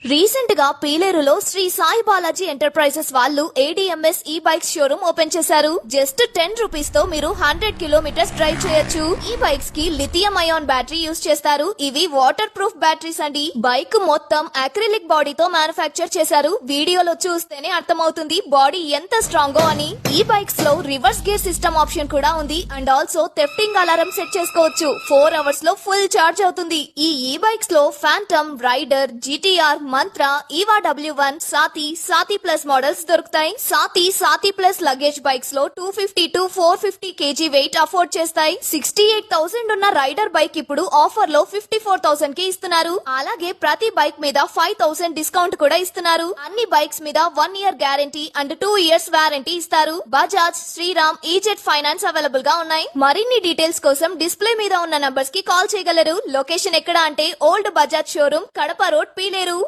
Recent గా పీలేరులో Shri Sai Balaji enterprises వాళ్ళు ADMS ఈ బైక్స్ షోరూమ్ ఓపెన్ చేశారు. జస్ట్ 10 రూపీస్ తో మీరు 100 కిలోమీటర్స్ డ్రైవ్ చేయొచ్చు. ఈ బైక్స్ కి లిథియం అయాన్ బ్యాటరీ యూజ్ చేస్తారు. ఇవి వాటర్ ప్రూఫ్ బ్యాటరీస్ అండి. బైక్ మొత్తం అక్రిలిక్ బాడీతో మ్యానుఫ్యాక్చర్ చేశారు. వీడియోలో చూస్తేనే అర్థమవుతుంది బాడీ ఎంత స్ట్రాంగో అని. ఈ బైక్స్ లో రివర్స్ గేర్ సిస్టమ్ ఆప్షన్ కూడా ఉంది. And also thefting alarm set చేసుకోవచ్చు. 4 అవర్స్ లో ఫుల్ చార్జ్ అవుతుంది. ఈ బైక్స్ లో ఫ్యాంటమ్, రైడర్, జీటీఆర్, మంత్ర, ఈవా W1, సాతి ప్లస్ మోడల్స్ దొరుకుతాయి. సాతి ప్లస్ లగేజ్ బైక్స్ లో 250 to 450 kg వెయిట్ అఫోర్డ్ చేస్తాయి. 68,000 ఉన్న రైడర్ బైక్ ఇప్పుడు ఆఫర్ లో 54,000 కి ఇస్తున్నారు. అలాగే ప్రతి బైక్ మీద 5,000 డిస్కౌంట్ కూడా ఇస్తున్నారు. అన్ని బైక్స్ మీద 1 year guarantee and 2 years warranty ఇస్తారు. బజాజ్, శ్రీరామ్, ఈజెట్ ఫైనాన్స్ అవైలబుల్ గా ఉన్నాయి. మరిన్ని డీటెయిల్స్ కోసం డిస్ప్లే మీద ఉన్న నంబర్స్ కి కాల్ చేయగలరు. లొకేషన్ ఎక్కడ అంటే old Bajaj showroom, Kadapa road, Pileru.